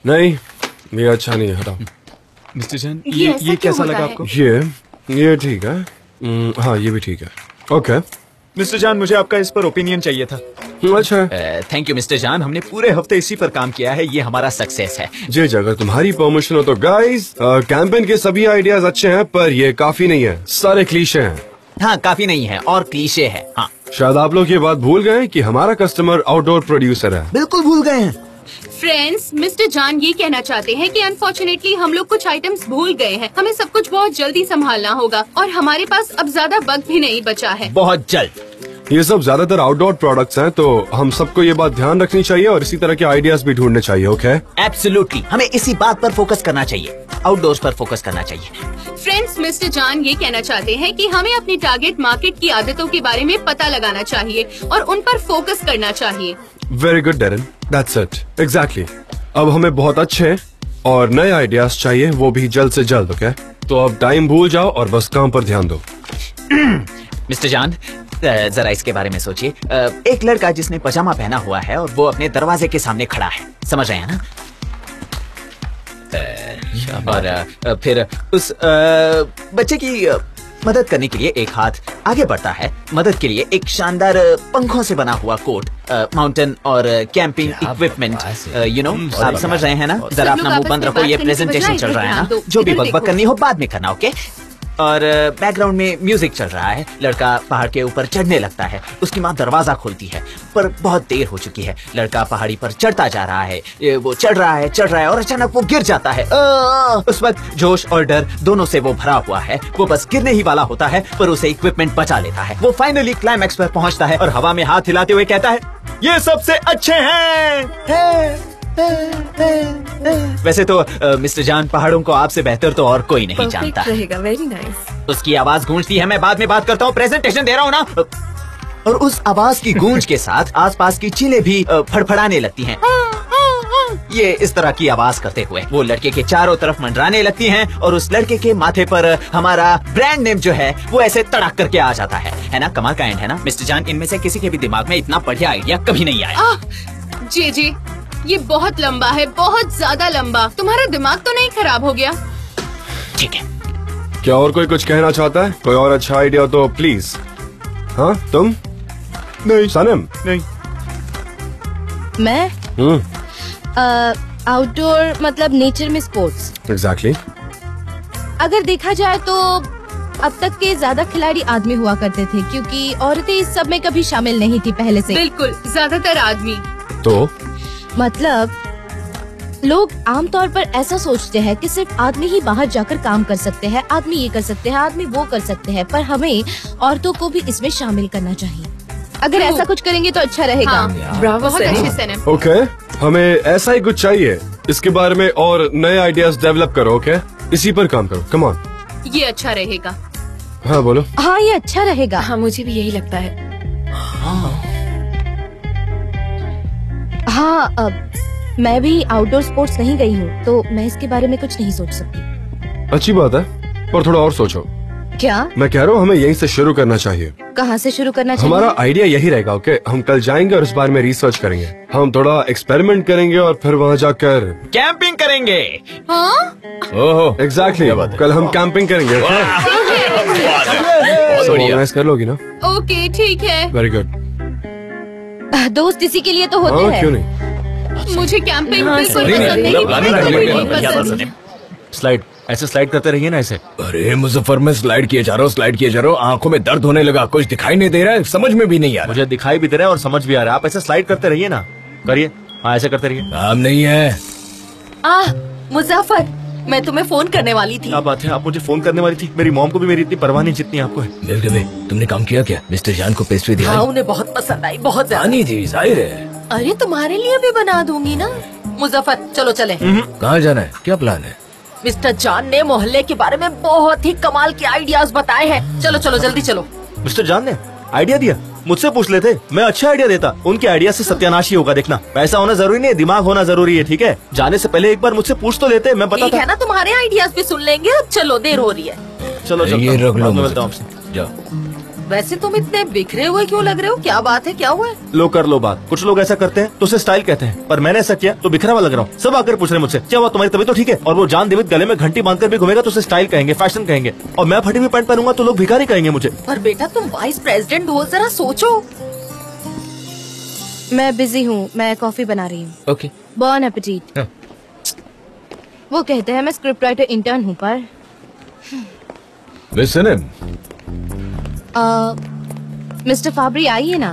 नहीं, ये अच्छा नहीं है, हटाओ। मिस्टर जान, ये कैसा लगा आपको? ये ठीक है। हाँ, ये भी ठीक है। ओके मिस्टर जान, मुझे आपका इस पर ओपिनियन चाहिए था। अच्छा, थैंक यू मिस्टर जान, हमने पूरे हफ्ते इसी पर काम किया है, ये हमारा सक्सेस है। जी, अगर तुम्हारी परमिशन हो तो गाइस, कैंपेन के सभी आइडियाज अच्छे हैं, पर ये काफी नहीं है, सारे क्लीशे हैं। हाँ, काफी नहीं है और क्लीशे है। हाँ, शायद आप लोग ये बात भूल गए कि हमारा कस्टमर आउटडोर प्रोड्यूसर है। बिल्कुल भूल गए हैं। फ्रेंड्स, मिस्टर जान ये कहना चाहते हैं कि अनफॉर्चुनेटली हम लोग कुछ आइटम्स भूल गए हैं। हमें सब कुछ बहुत जल्दी संभालना होगा और हमारे पास अब ज्यादा वक्त भी नहीं बचा है। बहुत जल्द। ये सब ज्यादातर आउटडोर प्रोडक्ट्स हैं, तो हम सबको ये बात ध्यान रखनी चाहिए और इसी तरह के आइडियाज भी ढूंढने चाहिए। ओके, एब्सोल्युटली, हमें इसी बात पर फोकस करना चाहिए, आउटडोर्स पर फोकस करना चाहिए। फ्रेंड्स, मिस्टर जान ये कहना चाहते हैं कि हमें अपनी टारगेट मार्केट की आदतों के बारे में पता लगाना चाहिए और उन पर फोकस करना चाहिए। Very good Darren, that's it, exactly. अब हमें बहुत अच्छे और नए आइडियाज चाहिए, वो भी जल्द से जल्द। ओके, तो अब टाइम भूल जाओ और बस काम पर ध्यान दो। मिस्टर जान, जरा इसके बारे में सोचिए। एक लड़का जिसने पजामा पहना हुआ है और वो अपने दरवाजे के सामने खड़ा है, समझ रहे हैं ना? और फिर उस बच्चे की मदद करने के लिए एक हाथ आगे बढ़ता है, मदद के लिए एक शानदार पंखों से बना हुआ कोट, माउंटेन और कैंपिंग इक्विपमेंट, यू नो, आप समझ रहे हैं ना? जरा अपना मुंह बंद रखो, ये प्रेजेंटेशन चल रहा है ना, जो भी बकबक करनी हो बाद में करना, ओके? और बैकग्राउंड में म्यूजिक चल रहा है। लड़का पहाड़ के ऊपर चढ़ने लगता है, उसकी माँ दरवाजा खोलती है, पर बहुत देर हो चुकी है। लड़का पहाड़ी पर चढ़ता जा रहा है, वो चढ़ रहा है और अचानक वो गिर जाता है। उस वक्त जोश और डर दोनों से वो भरा हुआ है। वो बस गिरने ही वाला होता है, पर उसे इक्विपमेंट बचा लेता है। वो फाइनली क्लाइमैक्स पर पहुंचता है और हवा में हाथ हिलाते हुए कहता है, ये सबसे अच्छे हैं। वैसे तो मिस्टर जान, पहाड़ों को आपसे बेहतर तो और कोई नहीं जानता रहेगा। Very nice. उसकी आवाज गूंजती है, मैं बाद में बात करता हूँ, प्रेजेंटेशन दे रहा हूँ ना। और उस आवाज की गूंज के साथ आसपास की चीलें भी फड़फड़ाने लगती हैं। ये इस तरह की आवाज करते हुए वो लड़के के चारों तरफ मंडराने लगती हैं और उस लड़के के माथे पर हमारा ब्रांड नेम जो है वो ऐसे तड़क करके आ जाता है ना? कमाल का एंड है ना मिस्टर जान? इनमें से किसी के भी दिमाग में इतना बढ़िया आइडिया कभी नहीं आया। जी, ये बहुत लंबा है, बहुत ज्यादा लंबा। तुम्हारा दिमाग तो नहीं खराब हो गया? ठीक है। क्या और कोई कुछ कहना चाहता है? कोई और अच्छा आइडिया तो प्लीज। हाँ, तुम? नहीं। सनम? नहीं। मैं आउटडोर मतलब नेचर में स्पोर्ट्स। एग्जैक्टली। अगर देखा जाए तो अब तक के ज्यादा खिलाड़ी आदमी हुआ करते थे, क्योंकि औरतें इस सब में कभी शामिल नहीं थी पहले से। बिल्कुल, ज्यादातर आदमी। तो मतलब लोग आमतौर पर ऐसा सोचते हैं कि सिर्फ आदमी ही बाहर जाकर काम कर सकते हैं, आदमी ये कर सकते हैं, आदमी वो कर सकते हैं, पर हमें औरतों को भी इसमें शामिल करना चाहिए। अगर ऐसा कुछ करेंगे तो अच्छा रहेगा। हाँ, बहुत अच्छे सनम। ओके, हमें ऐसा ही कुछ चाहिए। इसके बारे में और नए आइडियाज डेवलप करो। ओके, इसी पर काम करो। Come on. ये अच्छा रहेगा। हाँ बोलो। हाँ, ये अच्छा रहेगा। हाँ, मुझे भी यही लगता है। हाँ, अब मैं भी आउटडोर स्पोर्ट्स नहीं गई हूँ, तो मैं इसके बारे में कुछ नहीं सोच सकती। अच्छी बात है, पर थोड़ा और सोचो। क्या? मैं कह रहा हूँ हमें यहीं से शुरू करना चाहिए। कहाँ से शुरू करना चाहिए? हमारा आइडिया यही रहेगा। ओके, हम कल जाएंगे और इस बारे में रिसर्च करेंगे। हम थोड़ा एक्सपेरिमेंट करेंगे और फिर वहाँ जाकर कैंपिंग करेंगे। हाँ? ओह, एग्जैक्टली। कल हम कैंपिंग करेंगे। ऑर्गेनाइज कर लोगी ना? ओके, ठीक है। Very good. दोस्त इसी के लिए तो होते हैं। क्यों नहीं? मुझे कैंपिंग बिल्कुल पसंद नहीं। स्लाइड, ऐसे स्लाइड करते रहिए ना ऐसे। अरे मुजफ्फर, मैं स्लाइड किए जा रहा हूँ, आंखों में दर्द होने लगा, कुछ दिखाई नहीं दे रहा है, समझ में भी नहीं आ रहा। मुझे दिखाई भी दे रहा है और समझ भी आ रहा है। आप ऐसे स्लाइड करते रहिए ना, करिए। हाँ, ऐसे करते रहिए। काम नहीं है। मुजफ्फर, मैं तुम्हें फोन करने वाली थी। क्या बात है, आप मुझे फोन करने वाली थी? मेरी मॉम को भी मेरी इतनी परवाह नहीं जितनी आपको है। तुमने काम किया क्या? मिस्टर जान को पेस्ट्री दिया? हाँ, उन्हें बहुत पसंद आई, बहुत ज्यादा थी, जाहिर है। अरे तुम्हारे लिए भी बना दूंगी ना। मुजफ्फर, चलो चले। कहाँ जाना है? क्या प्लान है? मिस्टर जान ने मोहल्ले के बारे में बहुत ही कमाल के आइडियाज बताए हैं। चलो चलो, जल्दी चलो। मिस्टर जान ने आइडिया दिया? मुझसे पूछ लेते, मैं अच्छा आइडिया देता। उनके आइडिया से सत्यानाश ही होगा, देखना। पैसा होना जरूरी नहीं है, दिमाग होना जरूरी है, ठीक है? जाने से पहले एक बार मुझसे पूछ तो लेते, मैं बताता। ठीक है ना, तुम्हारे आइडियाज भी सुन लेंगे। अब चलो, देर हो रही है। चलो, ये रख लो, मिलता हूँ आपसे। जाओ। वैसे तुम इतने बिखरे हुए क्यों लग रहे हो? क्या बात है, क्या हुआ है? लो कर लो बात। कुछ लोग ऐसा करते हैं तो उसे स्टाइल कहते हैं, पर मैंने ऐसा किया तो बिखरा हुआ लग रहा हूँ। सब आकर पूछ रहे हैं मुझसे क्या हुआ, तुम्हारी तबीयत तो ठीक है? और वो जान देवित गले में घंटी बांधकर भी घूमेगा तो उसे स्टाइल कहेंगे, फैशन कहेंगे। और मैं फटी हुई पैंट पहनूंगा तो लोग भिखारी कहेंगे मुझे। पर बेटा तुम वाइस प्रेसिडेंट हो, जरा सोचो। मैं बिजी हूँ, मैं कॉफी बना रही हूँ। ओके। बॉन एपेटिट। हाँ। वो कहते हैं मैं स्क्रिप्ट राइटर इंटर्न हूँ पर मिस सनम, मिस्टर फाबरी आइए ना।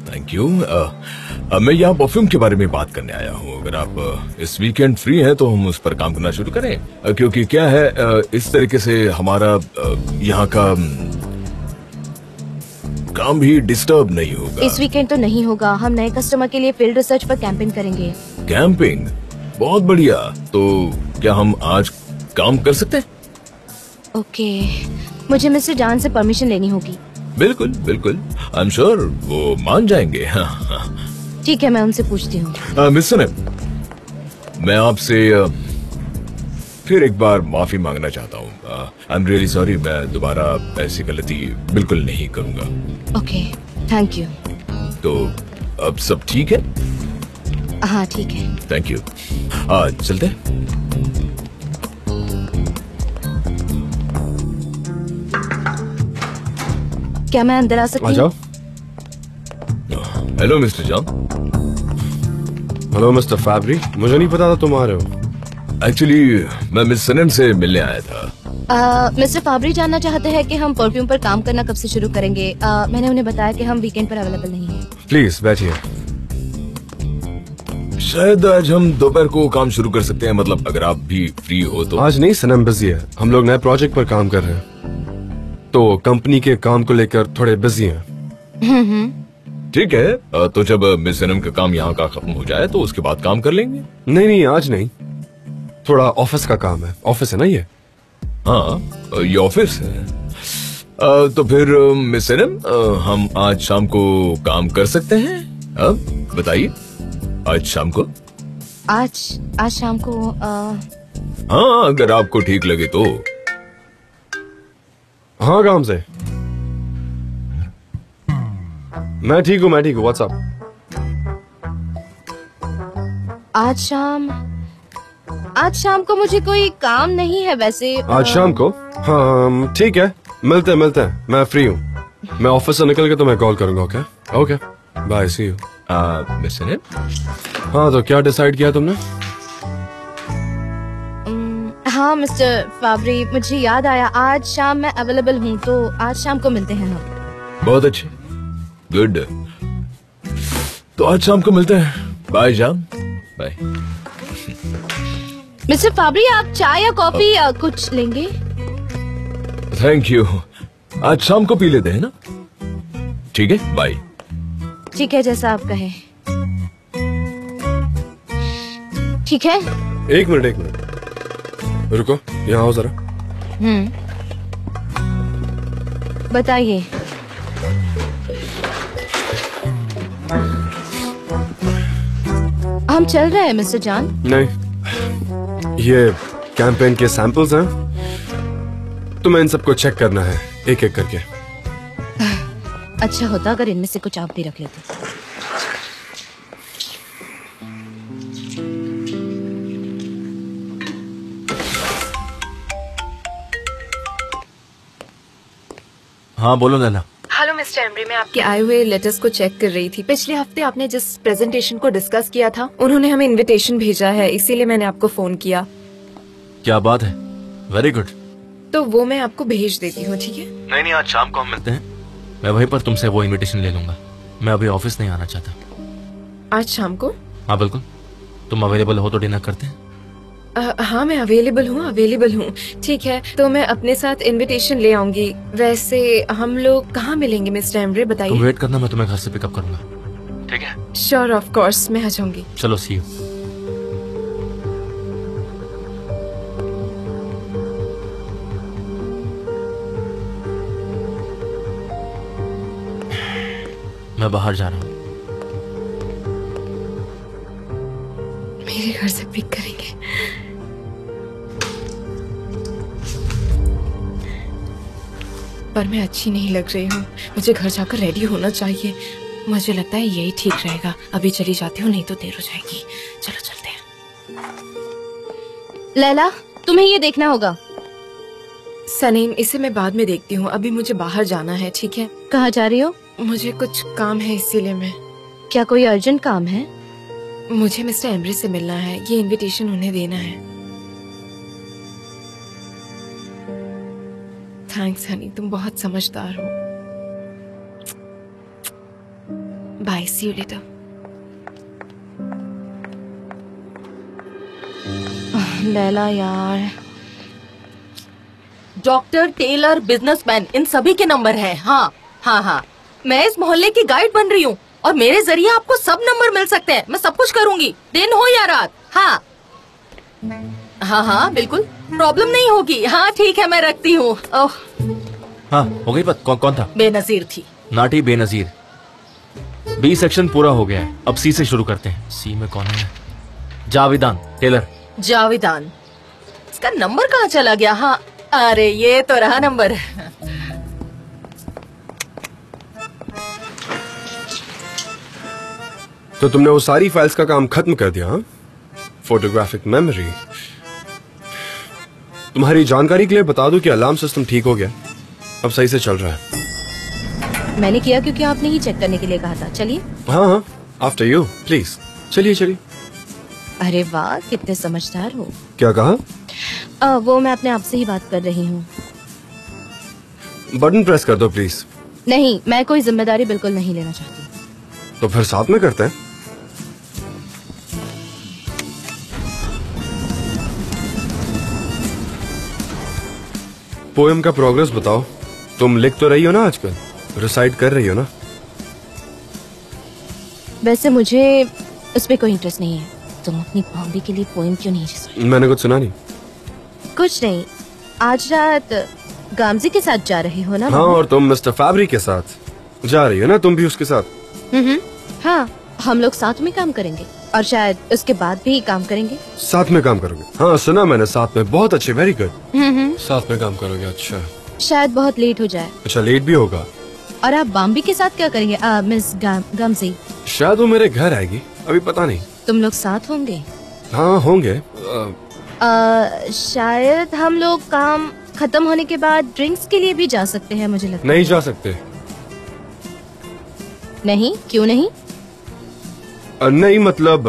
Thank you. मैं यहाँ परफ्यूम के बारे में बात करने आया हूँ। अगर आप इस वीकेंड फ्री हैं तो हम उस पर काम करना शुरू करें, क्योंकि क्या है, इस तरीके से हमारा यहाँ का काम भी डिस्टर्ब नहीं होगा। इस वीकेंड तो नहीं होगा, हम नए कस्टमर के लिए फील्ड रिसर्च पर कैंपिंग करेंगे। कैंपिंग? बहुत बढ़िया। तो क्या हम आज काम कर सकते हैं? ओके, मुझे मिस्टर जान से परमिशन लेनी होगी। बिल्कुल बिल्कुल, आई एम श्योर वो मान जाएंगे। हाँ। ठीक है, मैं उनसे पूछती हूँ। मिस सनम, मैं आपसे फिर एक बार माफी मांगना चाहता हूँ। आई एम रियली सॉरी, मैं दोबारा ऐसी गलती बिल्कुल नहीं करूँगा। Okay, thank you. तो अब सब ठीक है? हाँ ठीक है। Thank you. आज चलते हैं। क्या मैं अंदर आ सकती आ हूँ? जाओ। Hello mister John. Hello mister Fabri, मुझे नहीं पता था तुम आ रहे हो। एक्चुअली मैं मिस सनम से मिलने आया था। मिस्टर फाबरी जानना चाहते हैं कि हम परफ्यूम पर काम करना कब से शुरू करेंगे। मैंने उन्हें बताया कि हम वीकेंड पर अवेलेबल नहीं हैं। प्लीज बैठिए। शायद आज हम दोपहर को काम शुरू कर सकते हैं, मतलब अगर आप भी फ्री हो तो। आज नहीं, सनम बिजी है, हम लोग नए प्रोजेक्ट पर काम कर रहे हैं तो कंपनी के काम को लेकर थोड़े बिजी हैं। ठीक है, तो जब मिस सनम का काम यहाँ का खत्म हो जाए तो उसके बाद काम कर लेंगे। नहीं, आज नहीं, थोड़ा ऑफिस का काम है। ऑफिस है ना ये? हाँ, ये ऑफिस है। तो फिर मिस सनम, हम आज शाम को काम कर सकते हैं? अब बताइए, आज शाम को? आज शाम को हाँ, अगर आपको ठीक लगे तो। हाँ, काम से। मैं ठीक हूँ, व्हाट्सअप? आज शाम को मुझे कोई काम नहीं है वैसे। आज शाम को? हाँ ठीक है, मिलते हैं, मैं फ्री हूँ। मैं ऑफिस से निकल के तुम्हें कॉल करूंगा। Okay, bye, see you. Miss Sanam, हाँ, तो क्या डिसाइड किया तुमने? हाँ मिस्टर फाबरी, मुझे याद आया, आज शाम मैं अवेलेबल हूँ, तो आज शाम को मिलते हैं हम। बहुत अच्छे, गुड। तो आज शाम को मिलते हैं। बाय जान, बाय। मिस्टर फाबरी, आप चाय या कॉफी कुछ लेंगे? थैंक यू, आज शाम को पी लेते हैं ना? ठीक है, बाय। ठीक है, जैसा आप कहें। ठीक है। एक मिनट, रुको, यहाँ आओ जरा। बताइए। हम चल रहे हैं मिस्टर जान? नहीं, ये कैंपेन के सैंपल्स हैं, तुम्हें इन सबको चेक करना है एक एक करके। अच्छा होता अगर इनमें से कुछ आप भी रख लेते। हाँ बोलो नैना। हेलो मिस्टर एम्ब्री, मैं आपके आए हुए लेटर्स को चेक कर रही थी। पिछले हफ्ते आपने जिस प्रेजेंटेशन को डिस्कस किया था, उन्होंने हमें इनविटेशन भेजा है, इसीलिए मैंने आपको फोन किया। क्या बात है, वेरी गुड। तो वो मैं आपको भेज देती हूँ, ठीक है? नहीं, आज शाम को हम मिलते हैं, मैं वहीं पर तुमसे वो इनविटेशन ले लूंगा। मैं अभी ऑफिस नहीं आना चाहता। आज शाम को? हाँ बिल्कुल, तुम अवेलेबल हो तो डिनर करते हैं। हाँ मैं अवेलेबल हूँ। ठीक है, तो मैं अपने साथ इनविटेशन ले आऊंगी। वैसे हम लोग कहाँ मिलेंगे मिस्टर एम्ब्रे, तुम बताइए। वेट करना, मैं तुम्हें घर से पिकअप करूंगा। ठीक है? श्योर, ऑफ कोर्स, मैं आ जाऊंगी। चलो, सी यू। मैं बाहर जा रहा हूँ। मेरे घर से पिक करेंगे? पर मैं अच्छी नहीं लग रही हूँ। मुझे घर जाकर रेडी होना चाहिए। मुझे लगता है यही ठीक रहेगा। अभी चली जाती हूँ, नहीं तो देर हो जाएगी। चलो चलते हैं। लैला, तुम्हें ये देखना होगा। सनीम, इसे मैं बाद में देखती हूँ। अभी मुझे बाहर जाना है, ठीक है? कहाँ जा रही हो? मुझे कुछ काम है, इसीलिए मैं। क्या कोई अर्जेंट काम है? मुझे मिस्टर एम्ब्रे से मिलना है। ये इनविटेशन उन्हें देना है। थैंक्स हनी, तुम बहुत समझदार हो। Bye, see you later. Laila यार, डॉक्टर, टेलर, बिजनेसमैन, इन सभी के नंबर हैं। हाँ हाँ हाँ, मैं इस मोहल्ले की गाइड बन रही हूँ और मेरे जरिए आपको सब नंबर मिल सकते हैं। मैं सब कुछ करूँगी, दिन हो या रात। हाँ हाँ हाँ, बिल्कुल प्रॉब्लम नहीं होगी। हाँ ठीक है, मैं रखती हूँ। ओह, हाँ हो गई बात। कौन था? बेनजीर थी। नाटी बेनजीर। बी सेक्शन पूरा हो गया है, अब सी से शुरू करते हैं। सी में कौन है? जावेदान, टेलर। जावेदान, इसका नंबर कहाँ चला गया? हाँ, अरे ये तो रहा नंबर। तो तुमने वो सारी फाइल्स का काम खत्म कर दिया? हाँ, फोटोग्राफिक मेमोरी। तुम्हारी जानकारी के लिए बता दूं कि अलार्म सिस्टम ठीक हो गया, अब सही से चल रहा है। मैंने किया क्योंकि आपने ही चेक करने के लिए कहा था। चलिए। हाँ हाँ, आफ्टर यू प्लीज। चलिए चलिए। अरे वाह, कितने समझदार हो। क्या कहा? वो मैं अपने आप से ही बात कर रही हूँ। बटन प्रेस कर दो प्लीज। नहीं, मैं कोई जिम्मेदारी बिल्कुल नहीं लेना चाहती। तो फिर साथ में करते हैं। पोएम का प्रोग्रेस बताओ। तुम लिख तो रही हो ना आजकल? रिसाइट कर रही हो ना? वैसे मुझे उसमें कोई इंटरेस्ट नहीं है। तुम अपनी बॉम्बे के लिए पोएम क्यों नहीं लिख? मैंने कुछ सुना नहीं। कुछ नहीं, आज रात गामजी के साथ जा रहे हो ना? हाँ, और तुम मिस्टर फैब्री के साथ जा रही हो ना? तुम भी उसके साथ? हाँ, हम लोग साथ में काम करेंगे और शायद उसके बाद भी काम करेंगे। साथ में काम करोगे? हाँ सुना मैंने, साथ में। बहुत अच्छे, वेरी गुड। साथ में काम करोगे, अच्छा। शायद बहुत लेट हो जाए। अच्छा, लेट भी होगा। और आप बॉम्बे के साथ क्या करेंगे? मिस गामजी? शायद वो मेरे घर आएगी, अभी पता नहीं। तुम लोग साथ होंगे? हाँ होंगे। शायद हम लोग काम खत्म होने के बाद ड्रिंक्स के लिए भी जा सकते हैं, मुझे लगता है। नहीं जा सकते। नहीं, क्यों नहीं? नहीं मतलब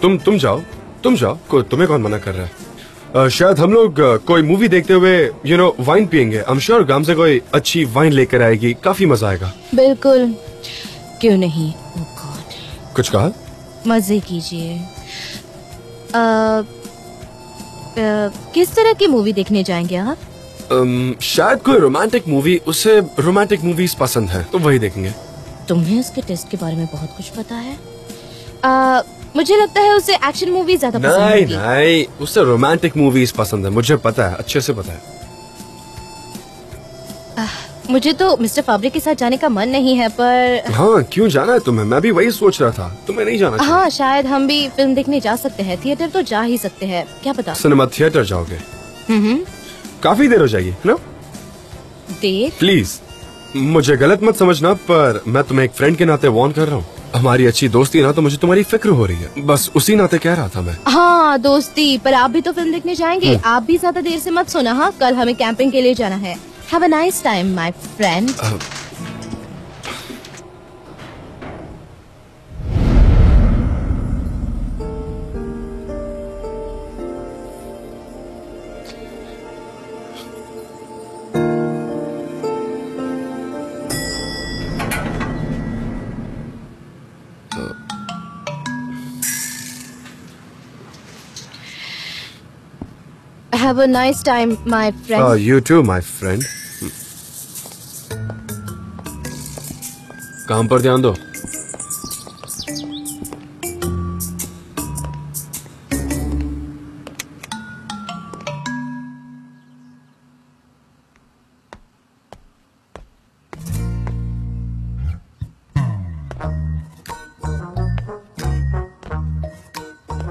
तुम जाओ, तुम्हें कौन मना कर रहा है? शायद हम लोग कोई मूवी देखते हुए वाइन पियेंगे। आई एम श्योर गाम से कोई अच्छी वाइन लेकर आएगी, काफी मजा आएगा। बिल्कुल, क्यों नहीं। ओह गॉड। कुछ कहा? मजे कीजिए। किस तरह की मूवी देखने जाएंगे आप? शायद कोई रोमांटिक मूवी। उसे रोमांटिक मूवीज पसंद है, तो वही देखेंगे। तुम्हें उसके टेस्ट के बारे में बहुत कुछ पता है। मुझे लगता है उसे एक्शन मूवी ज्यादा पसंद है। नहीं, उसे रोमांटिक मूवीज पसंद है, मुझे पता है, अच्छे से पता है। मुझे तो मिस्टर फैब्री के साथ जाने का मन नहीं है, पर हाँ, क्यों जाना है तुम्हें? मैं भी वही सोच रहा था, तुम्हें नहीं जाना चाहिए। हाँ, शायद हम भी फिल्म देखने जा सकते हैं। थिएटर तो जा ही सकते हैं, क्या पता। सिनेमा थिएटर जाओगे? काफी देर हो जाएगी ना? देर? प्लीज मुझे गलत मत समझना, पर मैं तुम्हें एक फ्रेंड के नाते वार्न कर रहा हूँ। हमारी अच्छी दोस्ती है ना, तो मुझे तुम्हारी फिक्र हो रही है, बस उसी नाते कह रहा था मैं। हाँ दोस्ती, पर आप भी तो फिल्म देखने जाएंगे। आप भी ज्यादा देर से मत सोना। हाँ, कल हमें कैंपिंग के लिए जाना है। Have a nice time my friend. Have a nice time, my friend. You too, my friend. काम पर ध्यान दो।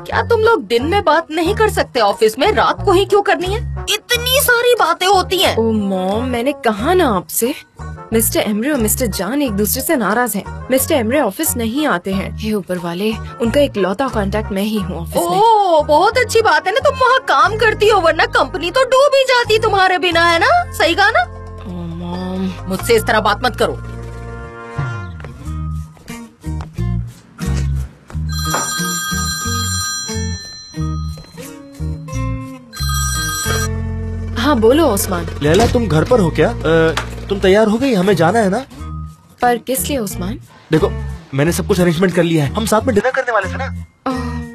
क्या तुम लोग दिन में बात नहीं कर सकते? ऑफिस में रात को ही क्यों करनी है? इतनी कितनी सारी बातें होती हैं। ओ मॉम, मैंने कहा ना आपसे, मिस्टर एमरे और मिस्टर जान एक दूसरे से नाराज हैं। मिस्टर एमरे ऑफिस नहीं आते हैं। हे ऊपर वाले, उनका इकलौता कांटेक्ट मैं ही हूँ ऑफिस में। ओह, बहुत अच्छी बात है ना, तुम वहाँ काम करती हो, वरना कंपनी तो डूब ही जाती तुम्हारे बिना, है ना? सही कहा ना? ओ मॉम, मुझसे इस तरह बात मत करो। हाँ बोलो उस्मान। लैला, तुम घर पर हो क्या? तुम तैयार हो गई? हमें जाना है ना? पर किस लिए उस्मान? देखो, मैंने सब कुछ अरेंजमेंट कर लिया है। हम साथ में डिनर करने वाले थे ना।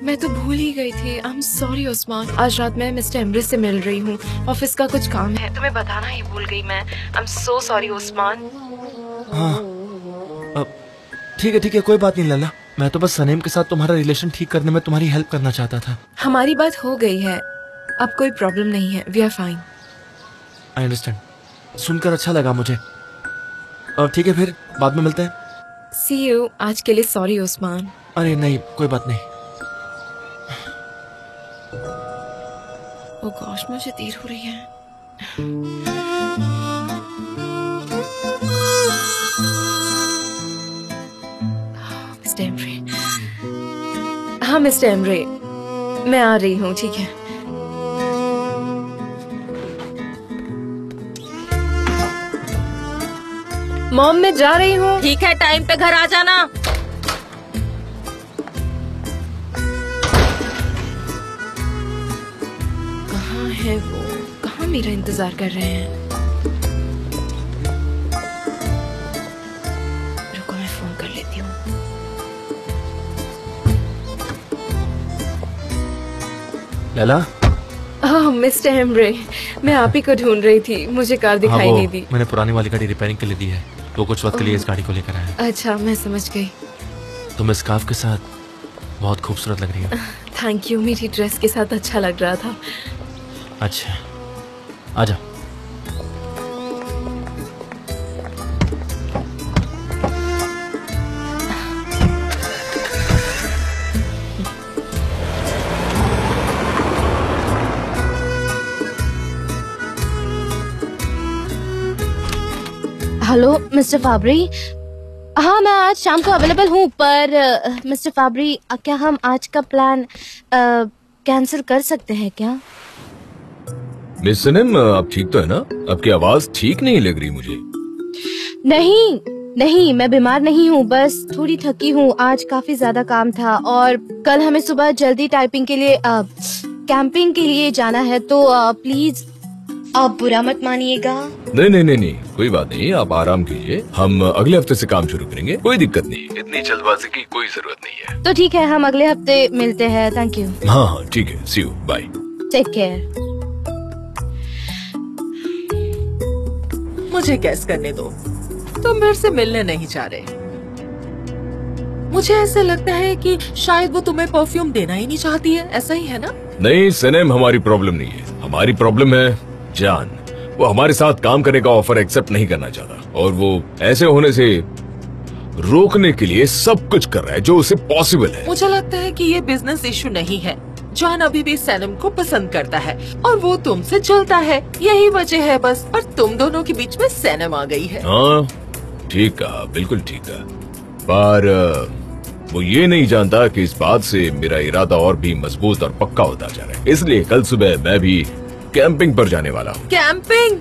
मैं तो भूल ही गई थी। I am sorry Usman. आज रात मैं मिस्टर एमरे से मिल रही हूँ। ऑफिस का कुछ काम है, तुम्हें बताना ही भूल गई मैं। I am so sorry Usman. हाँ, ठीक है, कोई बात नहीं लैला। मैं तो बस सनेम के साथ तुम्हारा रिलेशन ठीक करने में तुम्हारी हेल्प करना चाहता था। हमारी बात हो गई है, अब कोई प्रॉब्लम नहीं है। We are fine. I understand. सुनकर अच्छा लगा मुझे। अब ठीक है, फिर बाद में मिलते हैं। सी यू। आज के लिए सॉरी उस्मान। अरे नहीं, कोई बात नहीं। ओ गॉश, मुझे देर हो रही है। Mister Emre. हाँ मिस्टर एमरे, मैं आ रही हूँ, ठीक है। मॉम, मैं जा रही हूँ। ठीक है, टाइम पे घर आ जाना। कहाँ है वो? कहाँ मेरा इंतजार कर रहे हैं? रुको, मैं फोन कर लेती हूँ। लैला, मिस्टर एमरे, मैं आप ही को ढूंढ रही थी। मुझे कार दिखाई नहीं दी। मैंने पुरानी वाली गाड़ी रिपेयरिंग के लिए दी है, तो कुछ वक्त के लिए इस गाड़ी को लेकर आया। अच्छा, मैं समझ गई। तुम स्कार्फ के साथ बहुत खूबसूरत लग रही हो। थैंक यू, मेरी ड्रेस के साथ अच्छा लग रहा था। अच्छा, आजा। Hello mister Fabri. हाँ, मैं आज शाम को अवेलेबल हूँ, पर मिस्टर फाबरी, क्या हम आज का प्लान कैंसिल कर सकते हैं क्या? मिस सनम, आप ठीक तो है ना? आपकी आवाज ठीक नहीं लग रही मुझे। नहीं, मैं बीमार नहीं हूँ, बस थोड़ी थकी हूँ। आज काफी ज्यादा काम था और कल हमें सुबह जल्दी टाइपिंग के लिए कैंपिंग के लिए जाना है, तो प्लीज आप बुरा मत मानिएगा। नहीं, कोई बात नहीं, आप आराम कीजिए। हम अगले हफ्ते से काम शुरू करेंगे, कोई दिक्कत नहीं। इतनी जल्दबाजी की कोई जरूरत नहीं है। तो ठीक है, हम अगले हफ्ते मिलते हैं। Thank you. हाँ, ठीक है, see you, bye. Take care. मुझे गैस करने दो, तुम मेरे से मिलने नहीं चाह रहे। मुझे ऐसा लगता है कि शायद वो तुम्हें परफ्यूम देना ही नहीं चाहती है, ऐसा ही है ना? नहीं सनम, हमारी प्रॉब्लम नहीं है। हमारी प्रॉब्लम है जान। वो हमारे साथ काम करने का ऑफर एक्सेप्ट नहीं करना चाहता, और वो ऐसे होने से रोकने के लिए सब कुछ कर रहा है जो उसे पॉसिबल है। मुझे लगता है कि ये बिजनेस इशू नहीं है। जॉन अभी भी सनम को पसंद करता है और वो तुमसे चलता है, यही वजह है बस। और तुम दोनों के बीच में सनम आ गई है। हाँ, ठीक कहा, बिल्कुल ठीक कहा। पर वो ये नहीं जानता कि इस बात से मेरा इरादा और भी मजबूत और पक्का होता जा रहा है। इसलिए कल सुबह मैं भी कैंपिंग पर जाने वाला हूँ। कैंपिंग?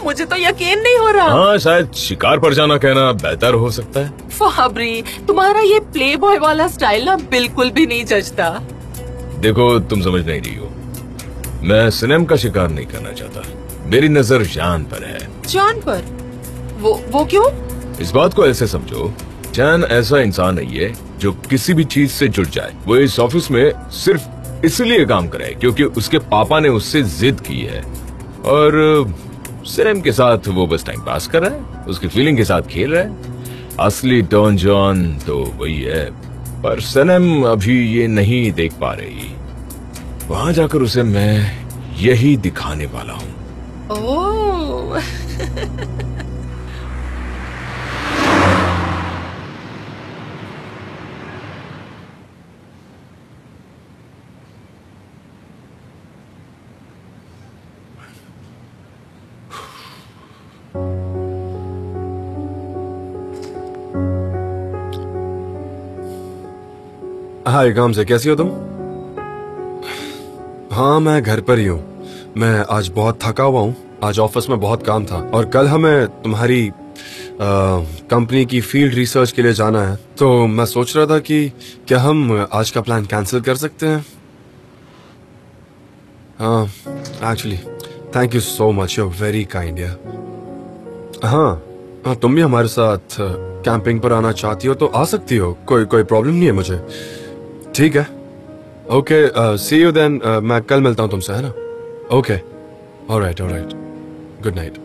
मुझे तो यकीन नहीं हो रहा। हाँ, शायद शिकार पर जाना कहना बेहतर हो सकता है। फाबरी, तुम्हारा ये प्ले बॉय वाला स्टाइल ना बिल्कुल भी नहीं जचता। देखो, तुम समझ नहीं रही हो। मैं सनम का शिकार नहीं करना चाहता। मेरी नजर जान पर है। जान पर? वो क्यों? इस बात को ऐसे समझो, जान ऐसा इंसान नहीं है जो किसी भी चीज से जुड़ जाए। वो इस ऑफिस में सिर्फ इसलिए काम करे क्योंकि उसके पापा ने उससे जिद की है, और सनम के साथ वो बस टाइम पास कर रहा है, उसकी फीलिंग के साथ खेल रहा है। असली डॉन जॉन तो वही है, पर सनम अभी ये नहीं देख पा रही। वहां जाकर उसे मैं यही दिखाने वाला हूँ। ओह। हाय गामज़े, कैसी हो तुम? हाँ मैं घर पर ही हूँ। मैं आज बहुत थका हुआ हूँ। आज ऑफिस में बहुत काम था और कल हमें तुम्हारी कंपनी की फील्ड रिसर्च के लिए जाना है, तो मैं सोच रहा था कि क्या हम आज का प्लान कैंसिल कर सकते हैं? हाँ actually thank you so much, you are very kind यार। हाँ तुम भी हमारे साथ कैंपिंग पर आना चाहती हो तो आ सकती हो, कोई प्रॉब्लम नहीं है मुझे। ठीक है, ओके सी यू देन। मैं कल मिलता हूँ तुमसे, है ना? Okay, alright, good night.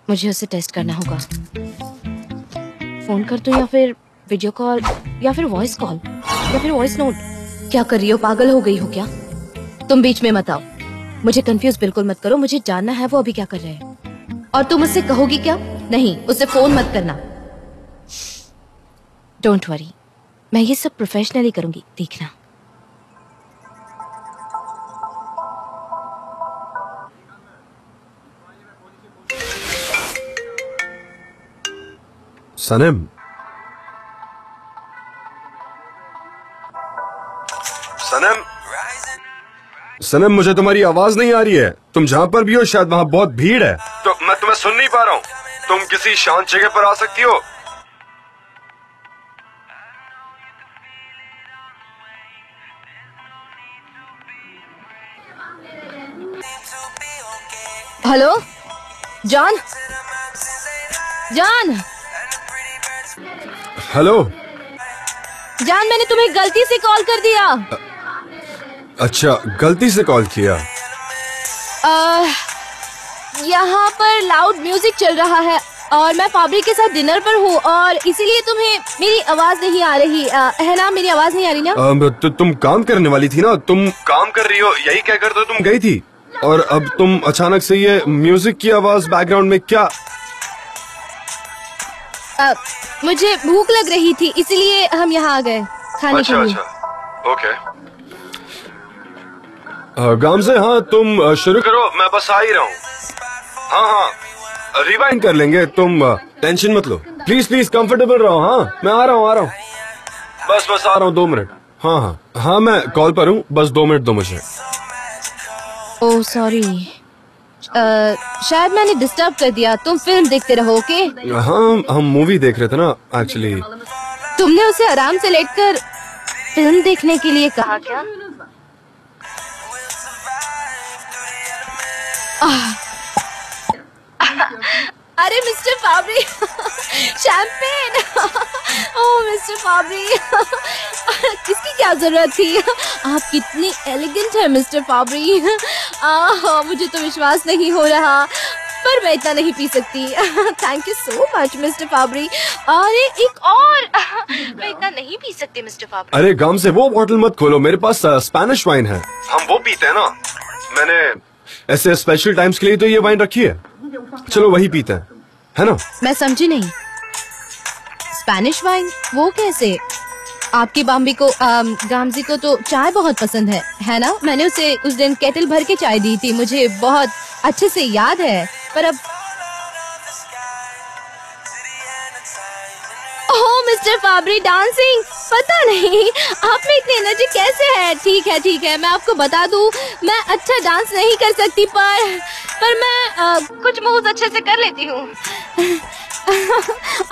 मुझे उसे टेस्ट करना होगा। फोन कर दूं या फिर वीडियो कॉल या फिर वॉइस कॉल या फिर वॉइस नोट? क्या कर रही हो, पागल हो गई हो क्या? तुम बीच में मत आओ, मुझे कंफ्यूज बिल्कुल मत करो। मुझे जानना है वो अभी क्या कर रहे हैं। और तुम उससे कहोगी क्या? नहीं, उसे फोन मत करना। डोंट वरी, मैं ये सब प्रोफेशनली करूंगी, देखना। सनम, सनम मुझे तुम्हारी आवाज नहीं आ रही है। तुम जहाँ पर भी हो शायद वहाँ बहुत भीड़ है, तो मैं तुम्हें सुन नहीं पा रहा हूँ। तुम किसी शांत जगह पर आ सकती हो? हेलो जॉन, जॉन, हेलो जान, मैंने तुम्हें गलती से कॉल कर दिया। अच्छा, गलती से कॉल किया? यहाँ पर लाउड म्यूजिक चल रहा है और मैं फाबरी के साथ डिनर पर हूँ और इसीलिए तुम्हें मेरी आवाज नहीं आ रही है ना? मेरी आवाज नहीं आ रही ना? तो तुम काम करने वाली थी ना? तुम काम कर रही हो यही कहकर तो तुम गई थी, और अब तुम अचानक से ये म्यूजिक की आवाज बैकग्राउंड में क्या? मुझे भूख लग रही थी इसलिए हम यहाँ आ गए खाने के लिए। ओके गामज़े, हाँ तुम शुरू करो, मैं बस आ ही रहा हूँ। हाँ रिवाइंड कर लेंगे, तुम टेंशन मत लो। प्लीज कंफर्टेबल रहो। हाँ मैं आ रहा हूँ, बस आ रहा हूँ, 2 मिनट। हाँ मैं कॉल पर हूँ, बस 2 मिनट दो मुझे। ओह सॉरी, शायद मैंने डिस्टर्ब कर दिया। तुम फिल्म देखते रहो, ओके? हाँ हम मूवी देख रहे थे ना एक्चुअली। तुमने उसे आराम से लेटकर फिल्म देखने के लिए कहा क्या? अरे मिस्टर फाबरी, शैंपेन। ओह मिस्टर फाबरी, किसकी क्या जरूरत थी? आप कितनी एलिगेंट है मिस्टर फाबरी। मुझे तो विश्वास नहीं हो रहा, पर मैं इतना नहीं पी सकती। Thank you so much mister Fabri. अरे एक और, मैं इतना नहीं पी सकती मिस्टर फाबरी। अरे गामज़े, वो बॉटल मत खोलो, मेरे पास स्पेनिश वाइन है, हम वो पीते हैं ना। मैंने ऐसे स्पेशल टाइम्स के लिए तो ये वाइन रखी है, चलो वही पीते हैं, है ना? मैं समझी नहीं, स्पेनिश वाइन वो कैसे? आपकी बाम्बी को गामज़ी को तो चाय बहुत पसंद है ना? मैंने उसे उस दिन केटल भर के चाय दी थी, मुझे बहुत अच्छे से याद है। पर अब ओह मिस्टर फाबरी, डांसिंग, पता नहीं आप में इतनी एनर्जी कैसे है। ठीक है मैं आपको बता दूं, मैं अच्छा डांस नहीं कर सकती, पर मैं कुछ मूव्स अच्छे से कर लेती हूँ।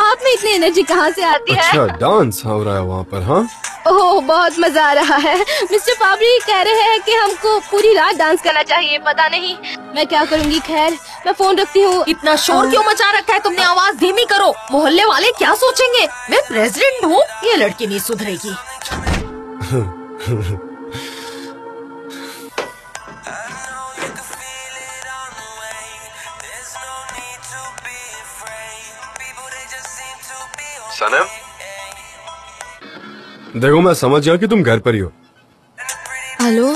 आप में इतनी एनर्जी कहाँ से आती है? अच्छा डांस हो रहा है वहाँ पर? हाँ ओह बहुत मजा आ रहा है। मिस्टर फाबरी कह रहे हैं कि हमको पूरी रात डांस करना चाहिए। पता नहीं मैं क्या करूँगी। खैर मैं फोन रखती हूँ। इतना शोर क्यों मचा रखा है तुमने? आवाज धीमी करो, मोहल्ले वाले क्या सोचेंगे? मैं प्रेसिडेंट हूँ, ये लड़की नहीं सुधरेगी। सनम, देखो मैं समझ गया कि तुम घर पर ही हो। हेलो,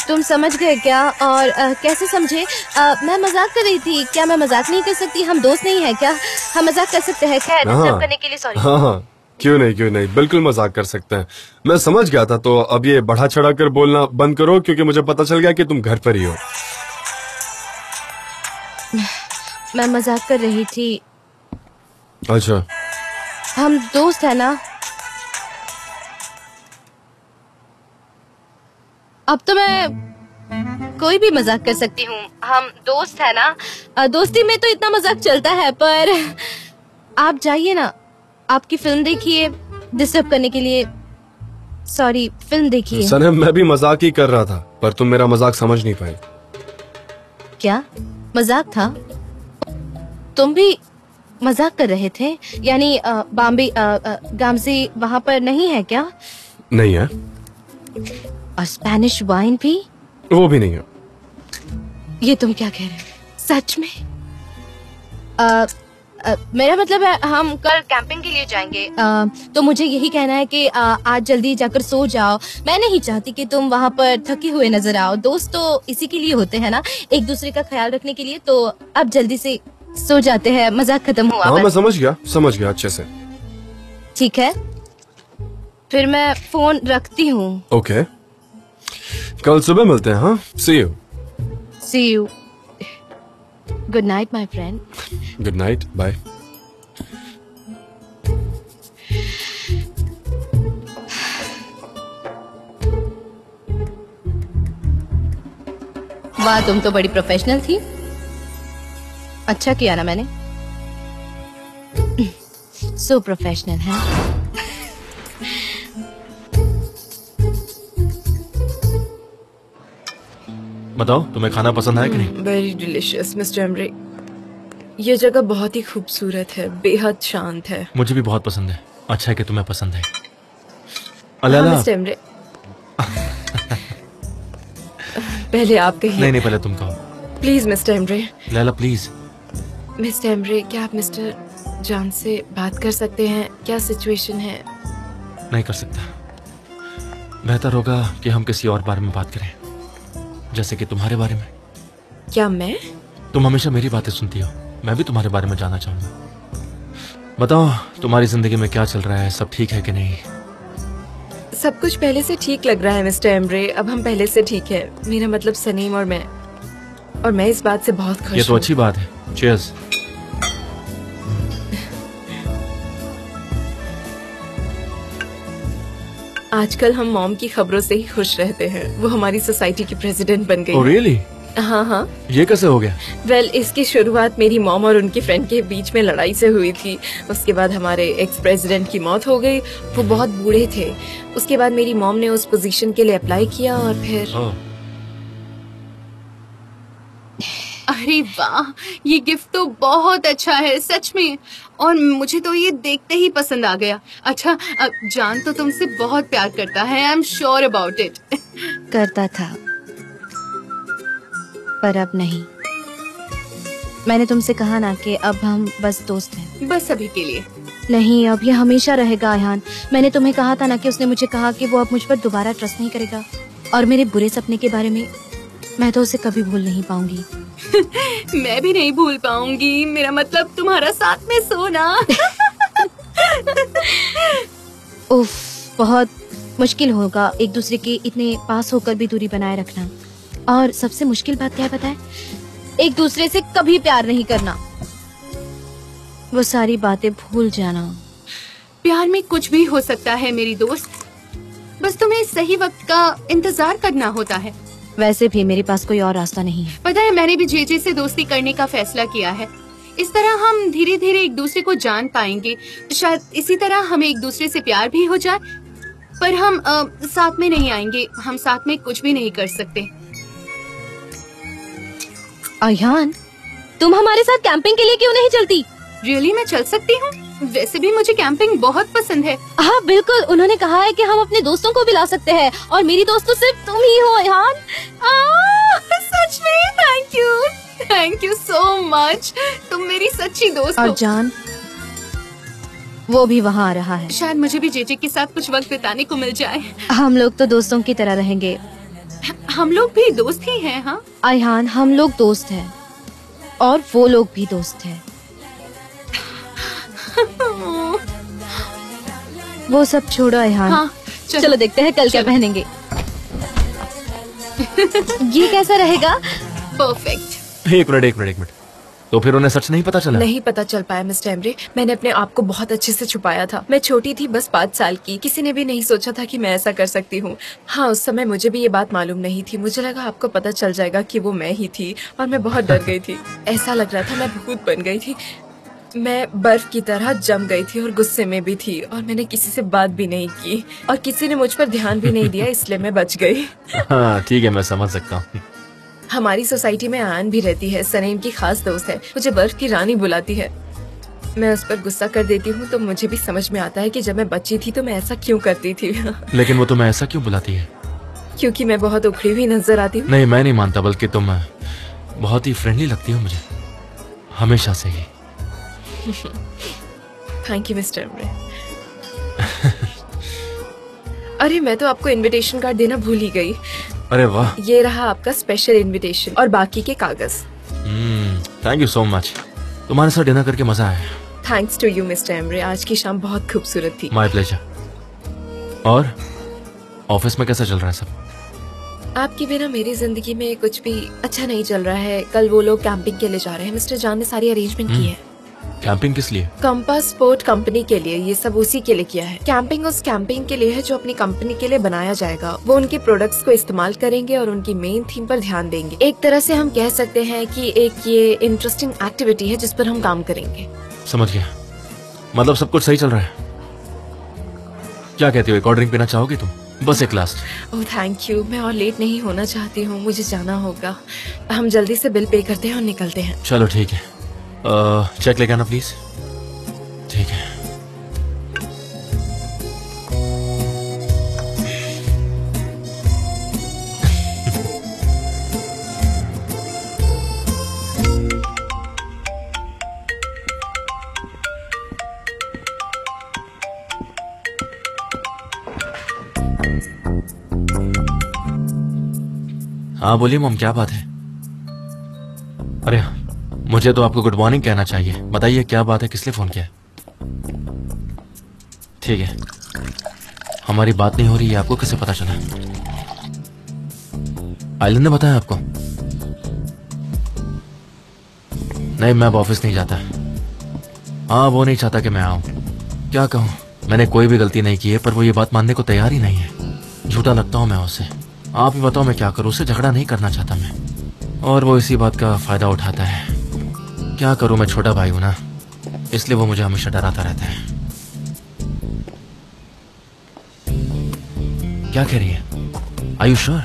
तुम समझ गए क्या? और कैसे समझे? मैं मजाक कर रही थी। क्या मैं मजाक नहीं कर सकती? हम दोस्त नहीं है क्या? हम मजाक कर सकते हैं। खैर डिस्टर्ब करने के लिए सॉरी। हाँ क्यों नहीं, बिल्कुल मजाक कर सकते हैं। मैं समझ गया था, तो अब ये बढ़ा चढ़ा कर बोलना बंद करो, क्योंकि मुझे पता चल गया कि तुम घर पर ही हो। मैं मजाक कर रही थी। अच्छा, हम दोस्त है ना। अब तो मैं कोई भी मजाक कर सकती हूँ। हम दोस्त है ना। दोस्ती में तो इतना मजाक चलता है, पर आप जाइए ना, आपकी फिल्म देखिए। डिस्टर्ब करने के लिए सॉरी, फिल्म देखिए। सनम, मैं भी मजाक ही कर रहा था, पर तुम मेरा मजाक समझ नहीं पाई। क्या मजाक था? तुम भी मजाक कर रहे थे? यानी बॉम्बे गामसी वहाँ पर नहीं है क्या? नहीं है। और स्पेनिश वाइन भी? वो भी नहीं है। ये तुम क्या कह रहे हो? सच में? मेरा मतलब है हम कल कैंपिंग के लिए जाएंगे। तो मुझे यही कहना है कि आज जल्दी जाकर सो जाओ। मैं नहीं चाहती कि तुम वहाँ पर थके हुए नजर आओ। दोस्त तो इसी के लिए होते हैं ना, एक दूसरे का ख्याल रखने के लिए। तो अब जल्दी से सो जाते हैं, मजाक खत्म हुआ। हाँ, मैं समझ गया अच्छे से। ठीक है, फिर मैं फोन रखती हूँ। ओके, कल सुबह मिलते हैं। हाँ, see you. Good night my friend. Good night, bye. वाह, तुम तो बड़ी प्रोफेशनल थी। अच्छा किया ना मैंने। सो प्रोफेशनल है। बताओ, तुम्हें खाना पसंद है कि नहीं? Very delicious mister Emre. ये जगह बहुत ही खूबसूरत है, बेहद शांत है। मुझे भी बहुत पसंद है। अच्छा है कि तुम्हें पसंद है। हाँ, मिस्टर एमरे। पहले आप कहिए। नहीं, पहले तुम कहो। Please mister Emre. Laila please. Mister Emre, क्या आप मिस्टर जान से बात कर सकते हैं? क्या सिचुएशन है? नहीं कर सकता। बेहतर होगा कि हम किसी और बारे में बात करें, जैसे कि तुम्हारे बारे में। क्या मैं? तुम हमेशा मेरी बातें सुनती हो, मैं भी तुम्हारे बारे में जानना चाहूंगा। बताओ, तुम्हारी जिंदगी में क्या चल रहा है? सब ठीक है कि नहीं? सब कुछ पहले से ठीक लग रहा है मिस्टर एमरे। अब हम पहले से ठीक है। मेरा मतलब सनीम और मैं इस बात से बहुत खुश हूँ। ये तो अच्छी बात है। चीयर्स। आजकल हम मॉम की खबरों से ही खुश रहते हैं। वो हमारी सोसाइटी की प्रेसिडेंट बन गई। Oh, really? हाँ। ये कैसे हो गया? वेल, इसकी शुरुआत मेरी मॉम और उनकी फ्रेंड के बीच में लड़ाई से हुई थी। उसके बाद हमारे एक्स प्रेसिडेंट की मौत हो गई। वो बहुत बूढ़े थे। उसके बाद मेरी मॉम ने उस पोजीशन के लिए अप्लाई किया और फिर अरे वाह, ये गिफ्ट तो बहुत अच्छा है सच में, और मुझे तो ये देखते ही पसंद आ गया। अच्छा, जान तो तुमसे बहुत प्यार करता है, I am sure about it. करता था, पर अब नहीं। मैंने तुमसे कहा ना कि अब हम बस दोस्त हैं। बस अभी के लिए। नहीं, अब ये हमेशा रहेगा अयहान। मैंने तुम्हें कहा था ना कि उसने मुझे कहा कि वो अब मुझ पर दोबारा ट्रस्ट नहीं करेगा, और मेरे बुरे सपने के बारे में मैं तो उसे कभी भूल नहीं पाऊंगी। मैं भी नहीं भूल पाऊंगी। मेरा मतलब तुम्हारा साथ में सोना। उफ, बहुत मुश्किल होगा एक दूसरे के इतने पास होकर भी दूरी बनाए रखना। और सबसे मुश्किल बात क्या है पता है? एक दूसरे से कभी प्यार नहीं करना, वो सारी बातें भूल जाना। प्यार में कुछ भी हो सकता है मेरी दोस्त, बस तुम्हें सही वक्त का इंतजार करना होता है। वैसे भी मेरे पास कोई और रास्ता नहीं है। पता है, मैंने भी जेजे से दोस्ती करने का फैसला किया है। इस तरह हम धीरे धीरे एक दूसरे को जान पाएंगे। शायद इसी तरह हमें एक दूसरे से प्यार भी हो जाए, पर हम साथ में नहीं आएंगे। हम साथ में कुछ भी नहीं कर सकते। अयहान, तुम हमारे साथ कैंपिंग के लिए क्यों नहीं चलती? रियली मैं चल सकती हूँ। वैसे भी मुझे कैंपिंग बहुत पसंद है। हाँ बिल्कुल, उन्होंने कहा है कि हम अपने दोस्तों को भी ला सकते हैं, और मेरी दोस्त तो सिर्फ तुम ही हो अयहान। सच में थैंक यू सो मच। तुम मेरी सच्ची दोस्त हो। और जान, वो भी वहाँ आ रहा है। शायद मुझे भी जेजे के साथ कुछ वक्त बिताने को मिल जाए। हम लोग तो दोस्तों की तरह रहेंगे। हम लोग भी दोस्त ही हैं। हाँ अयहान, हम लोग दोस्त हैं, और वो लोग भी दोस्त हैं। वो सब छोड़ो अयहान। हाँ चलो देखते हैं कल क्या पहनेंगे। ये कैसा रहेगा? परफेक्ट। एक मिनट। तो फिर उन्हें सच नहीं पता चला? नहीं पता चल पाया मिस्टर एमरे। मैंने अपने आप को बहुत अच्छे से छुपाया था। मैं छोटी थी, बस 5 साल की। किसी ने भी नहीं सोचा था कि मैं ऐसा कर सकती हूँ। हाँ, उस समय मुझे भी ये बात मालूम नहीं थी। मुझे लगा आपको पता चल जाएगा कि वो मैं ही थी, और मैं बहुत डर गई थी। ऐसा लग रहा था मैं भूत बन गई थी। मैं बर्फ की तरह जम गई थी और गुस्से में भी थी, और मैंने किसी से बात भी नहीं की, और किसी ने मुझ पर ध्यान भी नहीं दिया, इसलिए मैं बच गई। हाँ ठीक है, मैं समझ सकता हूँ। हमारी सोसाइटी में आन भी रहती है, सनीम की खास दोस्त है। मुझे बर्फ की रानी बुलाती है। मैं उस पर गुस्सा कर देती हूँ, तो मुझे भी समझ में आता है कि जब मैं बच्ची थी तो मैं ऐसा क्यों करती थी। लेकिन वो तुम्हें ऐसा क्यों बुलाती है? क्योंकि मैं बहुत उखड़ी हुई नजर आती हूँ। नहीं, मैं नहीं मानता, बल्कि तुम बहुत ही फ्रेंडली लगती हो मुझे, हमेशा से ही। Thank you mister Emre. अरे मैं तो आपको इनविटेशन कार्ड देना भूल ही गई। अरे वाह। ये रहा आपका स्पेशल इनविटेशन और बाकी के कागज। Thank you so much. तुम्हारे साथ डिनर करके मजा आया। Thanks to you mister Emre. आज की शाम बहुत खूबसूरत थी। My pleasure. और ऑफिस में कैसा चल रहा है सब? आपके बिना मेरी जिंदगी में कुछ भी अच्छा नहीं चल रहा है। कल वो लोग कैंपिंग के लिए जा रहे हैं। मिस्टर जान ने सारी अरेंजमेंट की है। कैंपिंग किस लिए? कंपास स्पोर्ट कंपनी के लिए। ये सब उसी के लिए किया है। कैंपिंग उस कैंपिंग के लिए है जो अपनी कंपनी के लिए बनाया जाएगा। वो उनके प्रोडक्ट्स को इस्तेमाल करेंगे और उनकी मेन थीम पर ध्यान देंगे। एक तरह से हम कह सकते हैं कि एक ये इंटरेस्टिंग एक्टिविटी है जिस पर हम काम करेंगे। समझ गया। मतलब सब कुछ सही चल रहा है? क्या कहती हो, एक और ड्रिंक पीना चाहोगी तुम? बस एक लास्ट। Oh thank you. मैं और लेट नहीं होना चाहती हूँ, मुझे जाना होगा। हम जल्दी से बिल पे करते हैं और निकलते हैं। चलो ठीक है। चेक लेके आना प्लीज। ठीक है। हाँ बोलिए मॉम, क्या बात है? अरे मुझे तो आपको गुड मॉर्निंग कहना चाहिए। बताइए क्या बात है, किस लिए फोन किया? ठीक है, हमारी बात नहीं हो रही है, आपको कैसे पता चला? आइलन ने बताया आपको? नहीं, मैं अब ऑफिस नहीं जाता। हाँ, वो नहीं चाहता कि मैं आऊं। क्या कहूं, मैंने कोई भी गलती नहीं की है, पर वो ये बात मानने को तैयार ही नहीं है। झूठा लगता हूं मैं उसे। आप ही बताओ मैं क्या करूं, उससे झगड़ा नहीं करना चाहता मैं, और वो इसी बात का फायदा उठाता है। क्या करूं, मैं छोटा भाई हूं ना, इसलिए वो मुझे हमेशा डराता रहता है। क्या कह रही है? Are you sure?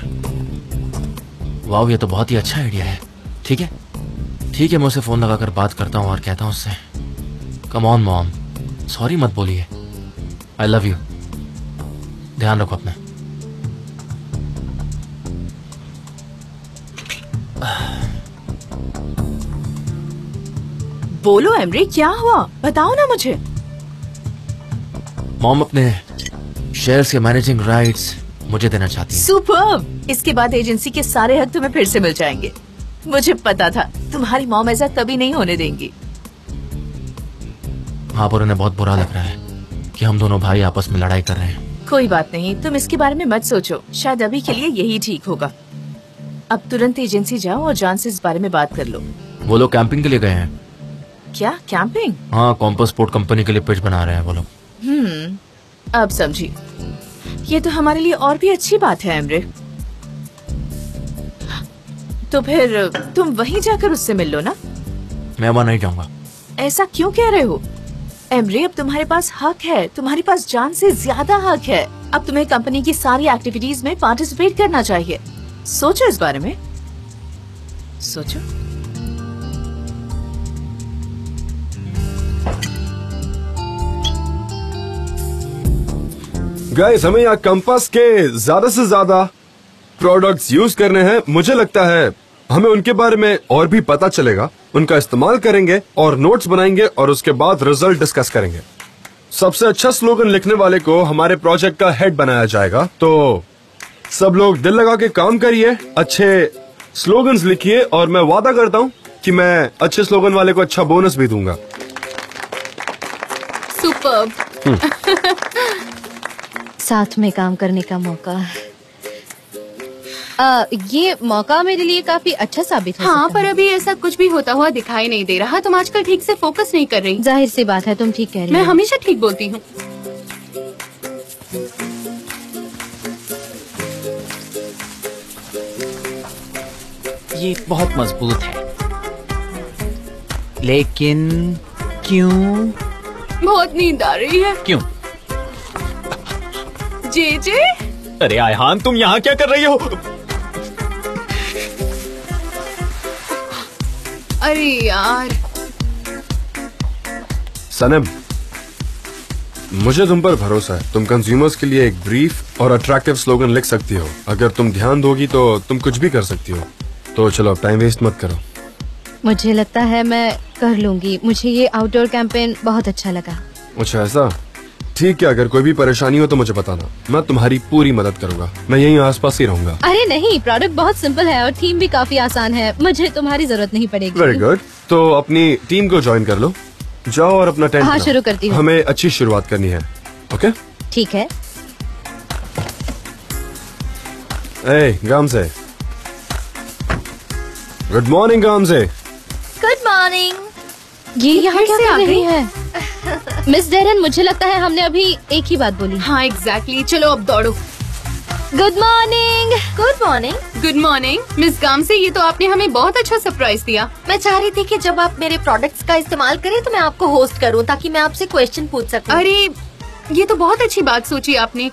वाह, ये तो बहुत ही अच्छा आइडिया है। ठीक है ठीक है, मैं उसे फोन लगाकर बात करता हूँ और कहता हूँ उससे, कम ऑन मॉम, सॉरी मत बोलिए, आई लव यू, ध्यान रखो अपना। बोलो एमरी, क्या हुआ? बताओ ना मुझे। मॉम अपने शेयर्स के मैनेजिंग राइट्स मुझे देना चाहती है। सुपर्ब! इसके बाद एजेंसी के सारे हक तुम्हें फिर से मिल जाएंगे। मुझे पता था तुम्हारी मॉम ऐसा कभी नहीं होने देंगी। हाँ, पर उन्हें बहुत बुरा लग रहा है कि हम दोनों भाई आपस में लड़ाई कर रहे हैं। कोई बात नहीं, तुम इसके बारे में मत सोचो, शायद अभी के लिए यही ठीक होगा। अब तुरंत एजेंसी जाओ और जान से इस बारे में बात कर लो। वो लोग कैंपिंग के लिए गए हैं। क्या कैंपिंग? हाँ, कॉम्पास स्पोर्ट कंपनी के लिए पिच बना रहे हैं वो लोग। अब समझी। ये तो हमारे लिए और भी अच्छी बात है एमरे। तो फिर तुम वहीं जाकर उससे मिल लो ना। मैं वहाँ नहीं जाऊंगा। ऐसा क्यों कह रहे हो एमरे? अब तुम्हारे पास हक है, तुम्हारे पास जान से ज्यादा हक है। अब तुम्हें कंपनी की सारी एक्टिविटीज में पार्टिसिपेट करना चाहिए। सोचो इस बारे में, सोचो। गाइस, हमें यहाँ कंपास के ज्यादा से ज्यादा प्रोडक्ट्स यूज करने हैं। मुझे लगता है हमें उनके बारे में और भी पता चलेगा, उनका इस्तेमाल करेंगे और नोट्स बनाएंगे और उसके बाद रिजल्ट डिस्कस करेंगे। सबसे अच्छा स्लोगन लिखने वाले को हमारे प्रोजेक्ट का हेड बनाया जाएगा। तो सब लोग दिल लगा के काम करिए, अच्छे स्लोगन्स लिखिए, और मैं वादा करता हूँ कि मैं अच्छे स्लोगन वाले को अच्छा बोनस भी दूंगा। सुपर्ब। साथ में काम करने का मौका। ये मौका मेरे लिए काफी अच्छा साबित हो हाँ, सकता पर अभी ऐसा कुछ भी होता हुआ दिखाई नहीं दे रहा। तुम आजकल ठीक से फोकस नहीं कर रही। है। जाहिर सी बात है, तुम ठीक कह रही मैं हो। हमेशा ठीक बोलती हूँ। ये बहुत मजबूत है, लेकिन क्यों? बहुत नींद आ रही है। क्यों? जे अरे आयहान, तुम यहाँ क्या कर रही हो? अरे यार, सनम, मुझे तुम पर भरोसा है। तुम कंज्यूमर्स के लिए एक ब्रीफ और अट्रैक्टिव स्लोगन लिख सकती हो। अगर तुम ध्यान दोगी तो तुम कुछ भी कर सकती हो। तो चलो, टाइम वेस्ट मत करो। मुझे लगता है मैं कर लूंगी। मुझे ये आउटडोर कैंपेन बहुत अच्छा लगा। अच्छा, ऐसा? ठीक है, अगर कोई भी परेशानी हो तो मुझे बताना, मैं तुम्हारी पूरी मदद करूंगा। मैं यहीं आसपास ही रहूंगा। अरे नहीं, प्रोडक्ट बहुत सिंपल है और थीम भी काफी आसान है। मुझे तुम्हारी जरूरत नहीं पड़ेगी। Very good. तो अपनी टीम को ज्वाइन कर लो। जाओ और अपना टेंट हाँ, बनाओ। शुरू करती हूँ। हमें अच्छी शुरुआत करनी है। ओके? ठीक है। ए, Gamze. Good morning Gamze. Good morning. ये यहाँ फिर क्या से कर आ रही गई? है? मिस डेरन, मुझे लगता है हमने अभी एक ही बात बोली। हाँ एग्जैक्टली। चलो अब दौड़ो। Good morning. Good morning. Good morning miss Gamze, ये तो आपने हमें बहुत अच्छा सरप्राइज दिया। मैं चाह रही थी कि जब आप मेरे प्रोडक्ट्स का इस्तेमाल करें तो मैं आपको होस्ट करूं ताकि मैं आपसे क्वेश्चन पूछ सकूं। अरे ये तो बहुत अच्छी बात सोची आपने।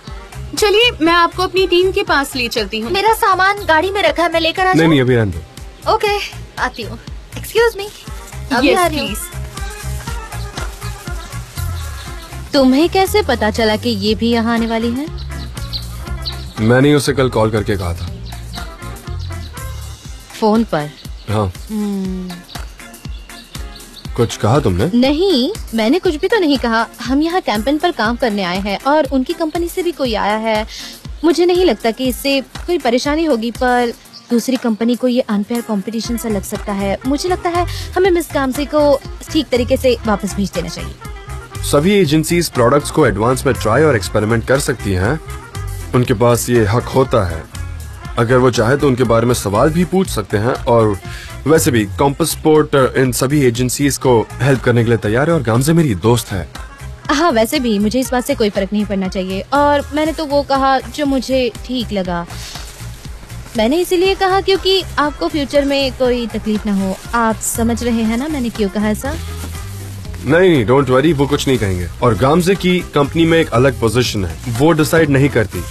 चलिए, मैं आपको अपनी टीम के पास ले चलती हूँ। मेरा सामान गाड़ी में रखा है, मैं लेकर आ नहीं जाऊं? नहीं, अभी रहने दो। ओके, आती हूँ। एक्सक्यूज मी, अभी यस आ रही हूँ। प्लीज। तुम्हें कैसे पता चला कि ये भी यहाँ आने वाली है? मैंने उसे कल कॉल करके कहा था। फोन पर? हाँ। कुछ कहा तुमने? नहीं, मैंने कुछ भी तो नहीं कहा। हम यहाँ कैंपेन पर काम करने आए हैं और उनकी कंपनी से भी कोई आया है। मुझे नहीं लगता कि इससे कोई परेशानी होगी, पर दूसरी कंपनी को ये अनफेयर कंपटीशन सा लग सकता है। मुझे लगता है हमें मिस गामसे को ठीक तरीके से वापस भेज देना चाहिए। सभी एजेंसीज प्रोडक्ट्स को एडवांस में ट्राई और एक्सपेरिमेंट कर सकती हैं। उनके पास ये हक होता है। अगर वो चाहे तो उनके बारे में सवाल भी पूछ सकते हैं। और वैसे भी कॉम्पस स्पोर्ट इन सभी एजेंसीज को हेल्प करने के लिए तैयार है और गामजे मेरी दोस्त है। हाँ, वैसे भी मुझे इस बात से कोई फर्क नहीं पड़ना चाहिए। और मैंने तो वो कहा जो मुझे ठीक लगा। मैंने इसीलिए कहा क्योंकि आपको फ्यूचर में कोई तकलीफ ना हो। आप समझ रहे हैं ना मैंने क्यों कहा ऐसा? नहीं, डोंट वरी, वो कुछ नहीं कहेंगे। और गामजे की कंपनी में एक अलग पोजीशन है, वो डिसाइड नहीं करती।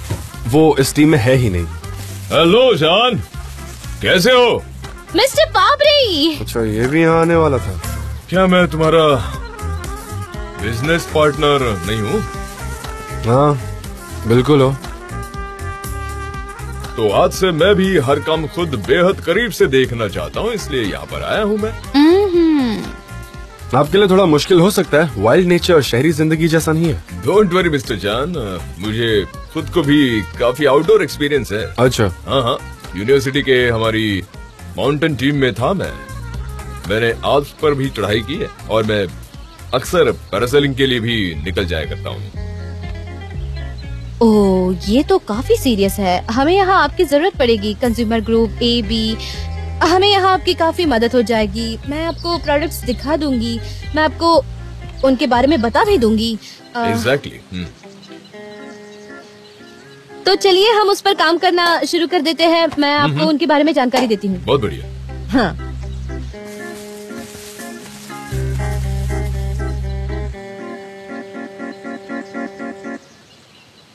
वो इस टीम में है ही नहीं। हेलो जान, कैसे हो? मिस्टर बाबरी! अच्छा, ये भी यहाँ आने वाला था। क्या मैं तुम्हारा बिजनेस पार्टनर नहीं हूँ? हाँ, बिल्कुल हो। तो आज से मैं भी हर काम खुद बेहद करीब से देखना चाहता हूँ, इसलिए यहाँ पर आया हूँ मैं। आपके लिए थोड़ा मुश्किल हो सकता है, वाइल्ड नेचर और शहरी जिंदगी जैसा नहीं है। डोंट वरी मिस्टर जान, मुझे खुद को भी काफी आउटडोर एक्सपीरियंस है। अच्छा, हाँ हाँ, यूनिवर्सिटी के हमारी माउंटेन टीम में था मैं। मैंने आल्प्स पर भी चढ़ाई की है और मैं अक्सर पैरासेलिंग के लिए भी निकल जाया करता हूँ। ओह, ये तो काफी सीरियस है। हमें यहाँ आपकी जरूरत पड़ेगी। कंज्यूमर ग्रुप AB, हमें यहाँ आपकी काफी मदद हो जाएगी। मैं आपको प्रोडक्ट्स दिखा दूंगी, मैं आपको उनके बारे में बता भी दूंगी। एग्जैक्टली। तो चलिए हम उस पर काम करना शुरू कर देते हैं। मैं आपको उनके बारे में जानकारी देती हूँ। बहुत बढ़िया। हाँ,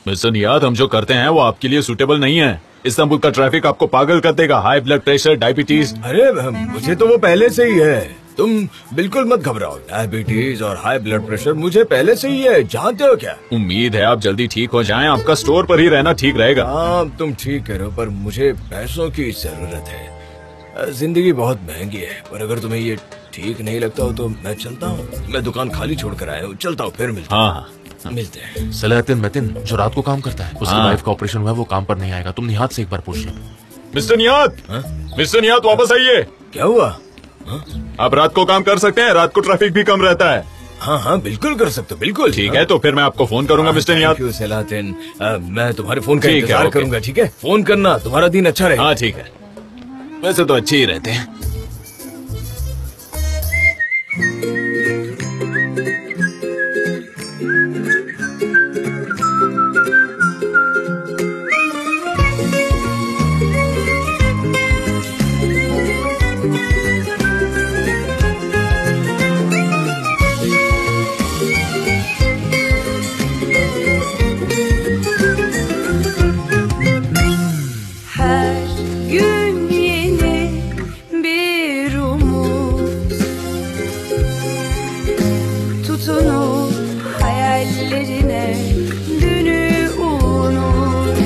मिस्टर नियाद, हम जो करते हैं वो आपके लिए सूटेबल नहीं है। इस्तांबुल का ट्रैफिक आपको पागल कर देगा। High blood pressure, diabetes. अरे मुझे तो वो पहले से ही है, तुम बिल्कुल मत घबराओ। डायबिटीज और हाई ब्लड प्रेशर मुझे पहले से ही है, जानते हो क्या? उम्मीद है आप जल्दी ठीक हो जाएं। आपका स्टोर पर ही रहना ठीक रहेगा। हाँ, तुम ठीक करो, पर मुझे पैसों की जरूरत है। जिंदगी बहुत महंगी है, पर अगर तुम्हें ये ठीक नहीं लगता हो तो मैं चलता हूँ। मैं दुकान खाली छोड़ कर आया हूँ, चलता हूँ, फिर मिलते हैं। हाँ, मिलते हैं। सलाहतिन मतिन जो रात को काम करता है, उसकी हाँ। वाइफ का ऑपरेशन हुआ है, वो काम पर नहीं आएगा। तुम निहाद से एक बार पूछ लो। मिस्टर नियाद, मिस्टर नियाद वापस आइए। क्या हुआ? आप रात को काम कर सकते हैं, रात को ट्रैफिक भी कम रहता है। हाँ हाँ बिल्कुल कर सकते हो, बिल्कुल। ठीक है, तो फिर मैं आपको फोन करूंगा mister Niyat. Thank you Salahuddin. मैं तुम्हारे फोन का ठीक है, इंतजार ओके। करूंगा, ठीक है? फोन करना, तुम्हारा दिन अच्छा रहे। हाँ ठीक है, वैसे तो अच्छे ही रहते हैं। Her gün yeni bir umut, tutunup hayallerine dünü unut.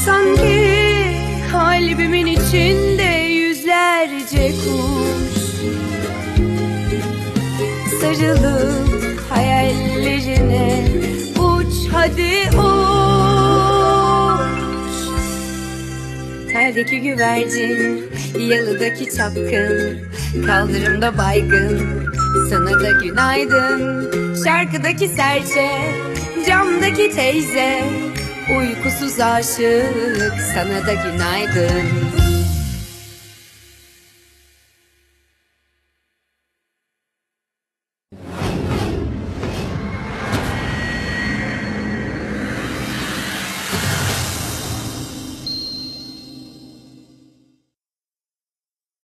Sanki kalbimin içinde yüzlerce kuş sarılıp hayallerine uç hadi uç. Terdeki güvercin, yalıdaki çapkın, kaldırımda baygın, sana da günaydın. Şarkıdaki serçe, camdaki teyze, uykusuz aşık, sana da günaydın.